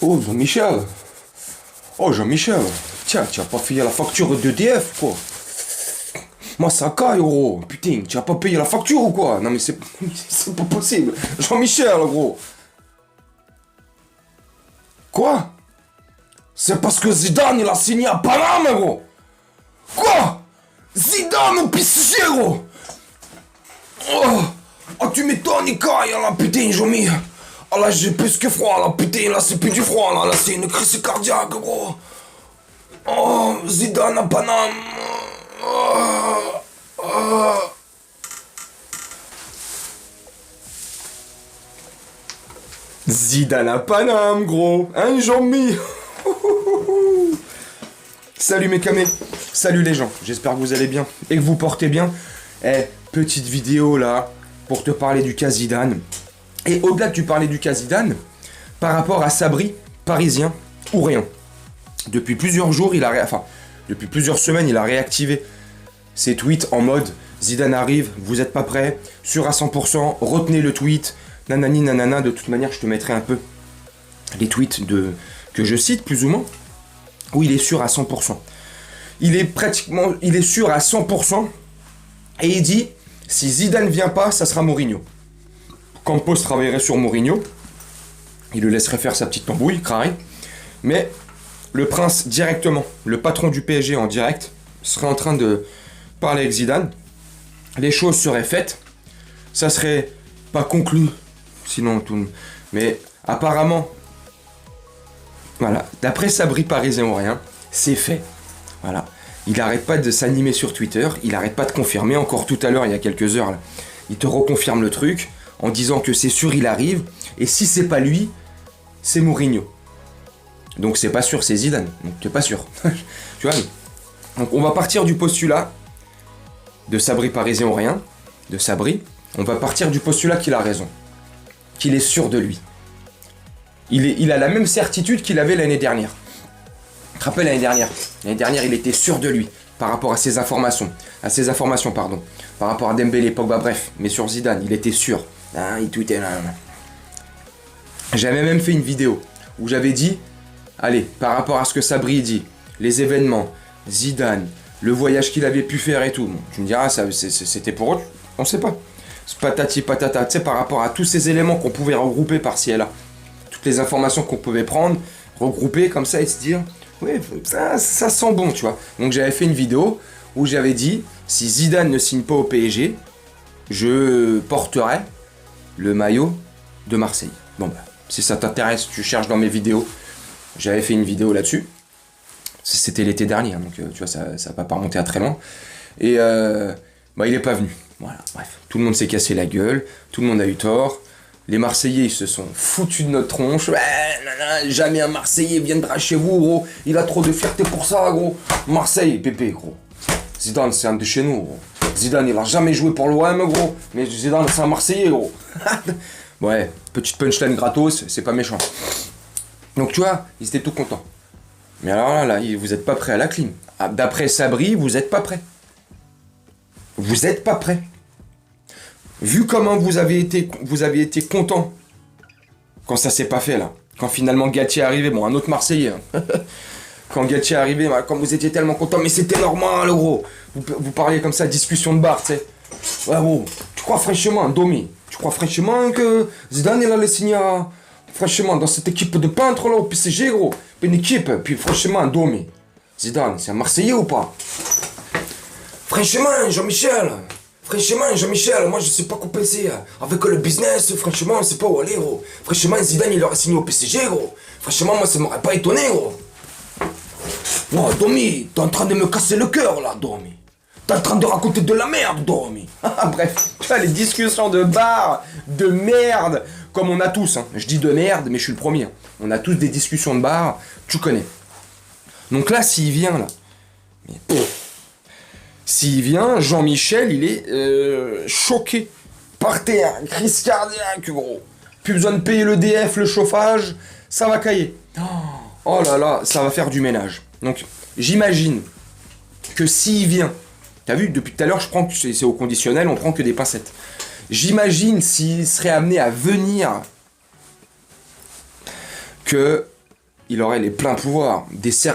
Oh, Jean-Michel. Oh, Jean-Michel. Tiens, tu as pas payé la facture d'EDF, quoi. Moi, ça caille, gros. Putain, tu as pas payé la facture ou quoi? Non, mais c'est pas possible. Jean-Michel, gros. Quoi? C'est parce que Zidane, il a signé à Paname, gros. Quoi? Zidane au PSG, gros. Oh, tu m'étonnes, il caille, là, putain, Jean-Mi. Ah là, j'ai plus que froid, là, putain, là, c'est plus du froid, là, c'est une crise cardiaque, gros. Oh, Zidane à Paname. Zidane à Paname, gros. Hein, Jean-Mi? Salut mes camés. Salut les gens. J'espère que vous allez bien et que vous portez bien. Petite vidéo, là, pour te parler du cas Zidane. Et au-delà de tu parler du cas Zidane, par rapport à Sabri, parisien ou rien. Depuis plusieurs jours, depuis plusieurs semaines, il a réactivé ses tweets en mode Zidane arrive, vous êtes pas prêts, sûr à 100%, retenez le tweet, nanani nanana. De toute manière, je te mettrai un peu les tweets que je cite plus ou moins, où il est sûr à 100%. Il est sûr à 100%, et il dit si Zidane vient pas, ça sera Mourinho. Campos travaillerait sur Mourinho, il le laisserait faire sa petite tambouille, carré, mais le prince directement, le patron du PSG en direct, serait en train de parler avec Zidane, les choses seraient faites, ça serait pas conclu, sinon tout, mais apparemment, voilà, d'après Sabri parisien ou rien, c'est fait, voilà. Il arrête pas de s'animer sur Twitter, il arrête pas de confirmer, encore tout à l'heure, il y a quelques heures, là, il te reconfirme le truc, en disant que c'est sûr il arrive, et si c'est pas lui, c'est Mourinho. Donc c'est pas sûr, c'est Zidane, donc t'es pas sûr. Tu vois. Donc on va partir du postulat de Sabri parisien ou rien, de Sabri, on va partir du postulat qu'il a raison, qu'il est sûr de lui. Il a la même certitude qu'il avait l'année dernière. Tu te rappelles l'année dernière il était sûr de lui, par rapport à ses informations, par rapport à Dembélé, Pogba, bref, mais sur Zidane, il était sûr. Ah, il tweetait là. J'avais même fait une vidéo où j'avais dit, allez, par rapport à ce que Sabri dit, les événements, Zidane, le voyage qu'il avait pu faire et tout, bon, tu me diras, c'était pour eux, on sait pas. C'est patati patata, tu sais, par rapport à tous ces éléments qu'on pouvait regrouper par-ci et là, toutes les informations qu'on pouvait prendre, regrouper comme ça et se dire, oui, ça sent bon, tu vois. Donc j'avais fait une vidéo où j'avais dit, si Zidane ne signe pas au PSG, je porterai le maillot de Marseille. Bon bah, si ça t'intéresse, tu cherches dans mes vidéos. J'avais fait une vidéo là-dessus. C'était l'été dernier, donc tu vois, ça va pas remonter à très loin. Et il est pas venu. Voilà, bref. Tout le monde s'est cassé la gueule, tout le monde a eu tort. Les Marseillais, ils se sont foutus de notre tronche. Jamais un Marseillais viendra chez vous, gros. Il a trop de fierté pour ça, gros. Marseille, Pépé, gros. Zidane, c'est un de chez nous, gros. Zidane, il a jamais joué pour l'OM, gros. Mais Zidane, c'est un Marseillais, gros. Ouais, petite punchline gratos, c'est pas méchant. Donc, tu vois, ils étaient tout contents. Mais alors là, vous êtes pas prêts à la clim. D'après Sabri, vous êtes pas prêts. Vous êtes pas prêts. Vu comment vous avez été content quand ça s'est pas fait, là. Quand finalement Galtier est arrivé, bon, un autre Marseillais. Hein. Quand Galtier est arrivé, quand vous étiez tellement content, mais c'était normal, gros. Vous parliez comme ça, discussion de bar, tu sais. Ouais, gros, tu crois franchement, Domi, tu crois franchement que Zidane, il allait signer franchement, dans cette équipe de peintres, là, au PSG, gros. Une équipe, puis franchement, Domi. Zidane, c'est un Marseillais ou pas? Franchement, Jean-Michel, moi je sais pas quoi penser. Avec le business, franchement, c'est pas où aller, gros. Franchement, Zidane, il aurait signé au PSG, gros. Franchement, moi, ça m'aurait pas étonné, gros. Oh, Domi, t'es en train de me casser le cœur, là, Domi. T'es en train de raconter de la merde, Domi. Bref, tu vois, les discussions de bar, de merde, comme on a tous, hein. Je dis de merde, mais je suis le premier. On a tous des discussions de bar, tu connais. Donc là, s'il vient, là, s'il vient, Jean-Michel, il est choqué, par terre, crise cardiaque, gros. Plus besoin de payer le DF, le chauffage, ça va cailler. Oh là là, ça va faire du ménage. Donc, j'imagine que s'il vient, t'as vu, depuis tout à l'heure, je prends que c'est au conditionnel, on prend que des pincettes. J'imagine s'il serait amené à venir, que il aurait les pleins pouvoirs,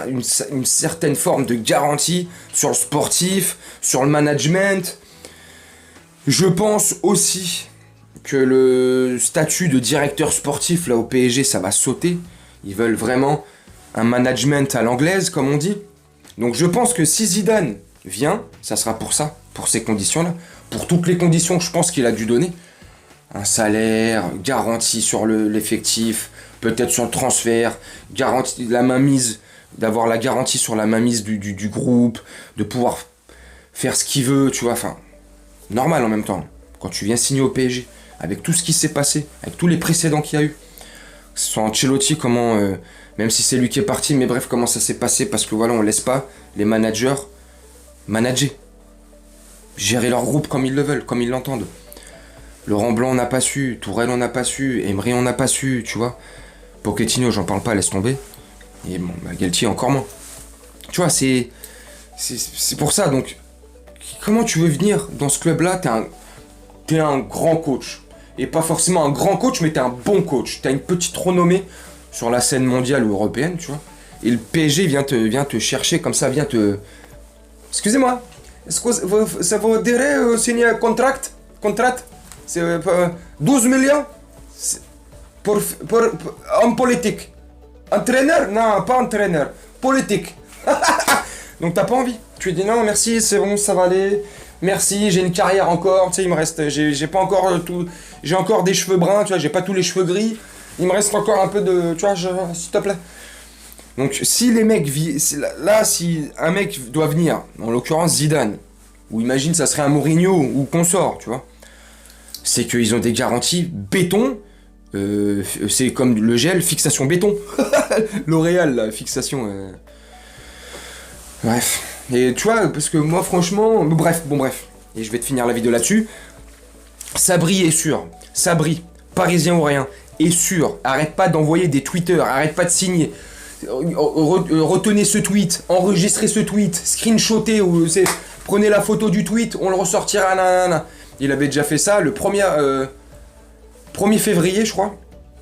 une certaine forme de garantie sur le sportif, sur le management. Je pense aussi que le statut de directeur sportif là au PSG, ça va sauter. Ils veulent vraiment un management à l'anglaise, comme on dit. Donc je pense que si Zidane vient, ça sera pour ça, pour ces conditions-là, pour toutes les conditions que je pense qu'il a dû donner. Un salaire, garantie sur l'effectif, peut-être sur le transfert, garantie, la mainmise, d'avoir la garantie sur la mainmise du groupe, de pouvoir faire ce qu'il veut, tu vois, enfin, normal en même temps. Quand tu viens signer au PSG, avec tout ce qui s'est passé, avec tous les précédents qu'il y a eu, que ce soit Ancelotti, comment, même si c'est lui qui est parti, mais bref, comment ça s'est passé, parce que voilà, on laisse pas les managers manager, gérer leur groupe comme ils le veulent, comme ils l'entendent. Laurent Blanc, on n'a pas su. Tourelle, on n'a pas su. Emery, on n'a pas su, tu vois. Pochettino, j'en parle pas, laisse tomber. Et bon, Galtier, encore moins. Tu vois, c'est pour ça, donc... Comment tu veux venir dans ce club-là? T'es un grand coach. Et pas forcément un grand coach, mais t'es un bon coach. T'as une petite renommée sur la scène mondiale ou européenne, tu vois. Et le PSG vient te chercher comme ça, vient te... Excusez-moi, est-ce que ça vous dirait signer un contrat? C'est 12 millions pour homme politique. Entraîneur? Non, pas entraîneur. Politique. Donc t'as pas envie. Tu dis non, merci, c'est bon, ça va aller. Merci, j'ai une carrière encore. Tu sais, il me reste, j'ai pas encore tout. J'ai encore des cheveux bruns, tu vois, j'ai pas tous les cheveux gris. Il me reste encore un peu de, tu vois, s'il te plaît. Donc si les mecs, là, si un mec doit venir, en l'occurrence Zidane, ou imagine ça serait un Mourinho ou consort, tu vois. C'est qu'ils ont des garanties béton, c'est comme le gel, fixation béton. L'Oréal, la fixation. Bref. Et tu vois, parce que moi franchement, bref. Et je vais te finir la vidéo là-dessus. Sabri est sûr. Sabri, parisien ou rien, est sûr. Arrête pas d'envoyer des tweeters, arrête pas de signer. Retenez ce tweet, enregistrez ce tweet, screenshotez, ou prenez la photo du tweet, on le ressortira, nanana. Il avait déjà fait ça le 1er février, je crois.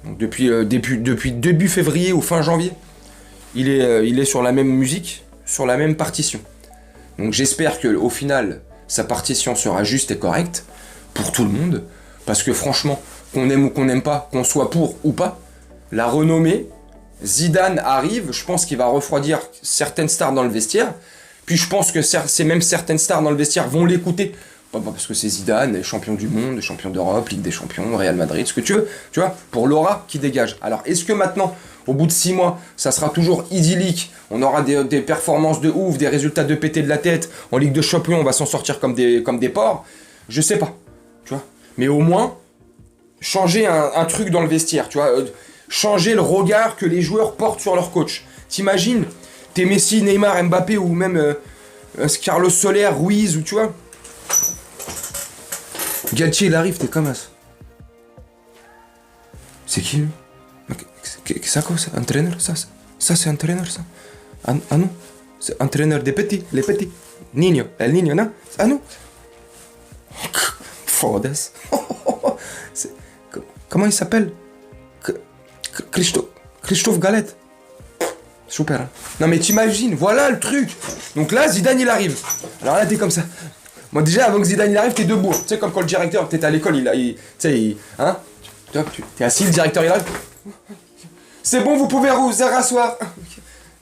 Donc depuis début février ou fin janvier. Il est sur la même musique, sur la même partition. Donc j'espère qu'au final, sa partition sera juste et correcte pour tout le monde. Parce que franchement, qu'on aime ou qu'on n'aime pas, qu'on soit pour ou pas, la renommée, Zidane arrive, je pense qu'il va refroidir certaines stars dans le vestiaire. Puis je pense que c'est même certaines stars dans le vestiaire vont l'écouter. Pas parce que c'est Zidane, champion du monde, champion d'Europe, Ligue des Champions, Real Madrid, ce que tu veux, tu vois, pour l'aura qui dégage. Alors, est-ce que maintenant, au bout de 6 mois, ça sera toujours idyllique, on aura des performances de ouf, des résultats de péter de la tête, en Ligue des Champions, on va s'en sortir comme des porcs? Je sais pas, tu vois. Mais au moins, changer un truc dans le vestiaire, tu vois, changer le regard que les joueurs portent sur leur coach. T'imagines, t'es Messi, Neymar, Mbappé, ou même Carlos Soler, Ruiz, ou tu vois. Galtier, il arrive, t'es comme ça. C'est qui lui? C'est quoi ça? Entraîneur? Ça c'est entraîneur ça? Ah non? C'est entraîneur des petits, les petits. Niño, el niño, non? Ah non? Foda-se. Comment il s'appelle? Christophe Galette. Super. Hein? Non mais t'imagines, voilà le truc. Donc là, Zidane il arrive. Alors là, t'es comme ça. Moi déjà, avant que Zidane il arrive, t'es debout. Tu sais, comme quand le directeur, t'es à l'école, tu sais, hein? T'es assis, le directeur il arrive. C'est bon, vous pouvez vous rasseoir.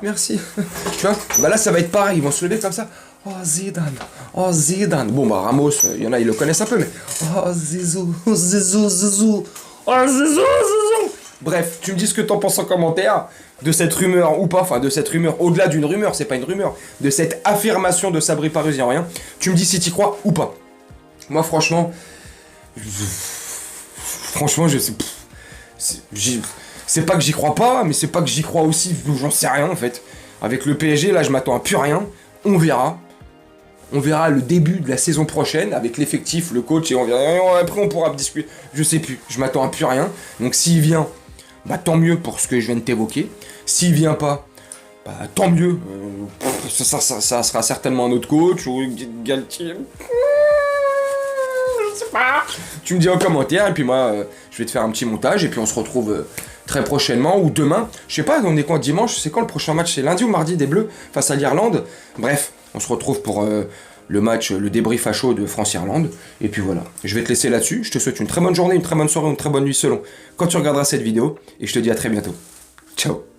Merci. Tu vois? Bah là, ça va être pareil, ils vont se lever comme ça. Oh Zidane, oh Zidane. Bon bah Ramos, il y en a, ils le connaissent un peu, mais... Oh Zizou, Zizou, Zizou. Oh Zizou, Zizou. Bref, tu me dis ce que t'en penses en commentaire de cette rumeur ou pas, enfin de cette rumeur, au-delà d'une rumeur, c'est pas une rumeur, de cette affirmation de Sabri Parisien rien. Tu me dis si t'y crois ou pas. Moi franchement, je sais, c'est pas que j'y crois pas, mais c'est pas que j'y crois aussi, j'en sais rien en fait. Avec le PSG, là je m'attends à plus rien, on verra. On verra le début de la saison prochaine avec l'effectif, le coach, et on verra. Après on pourra discuter. Je sais plus, je m'attends à plus rien. Donc s'il vient, bah tant mieux pour ce que je viens de t'évoquer. S'il vient pas, bah tant mieux. Ça sera certainement un autre coach ou Galtier. Je sais pas. Tu me dis en commentaire, et puis moi, je vais te faire un petit montage, et puis on se retrouve très prochainement, ou demain. Je sais pas, on est quand dimanche, c'est quand le prochain match? C'est lundi ou mardi des Bleus, face à l'Irlande. Bref, on se retrouve pour le match, le débrief à chaud de France-Irlande. Et puis voilà, je vais te laisser là-dessus. Je te souhaite une très bonne journée, une très bonne soirée, une très bonne nuit selon quand tu regarderas cette vidéo. Et je te dis à très bientôt. Ciao.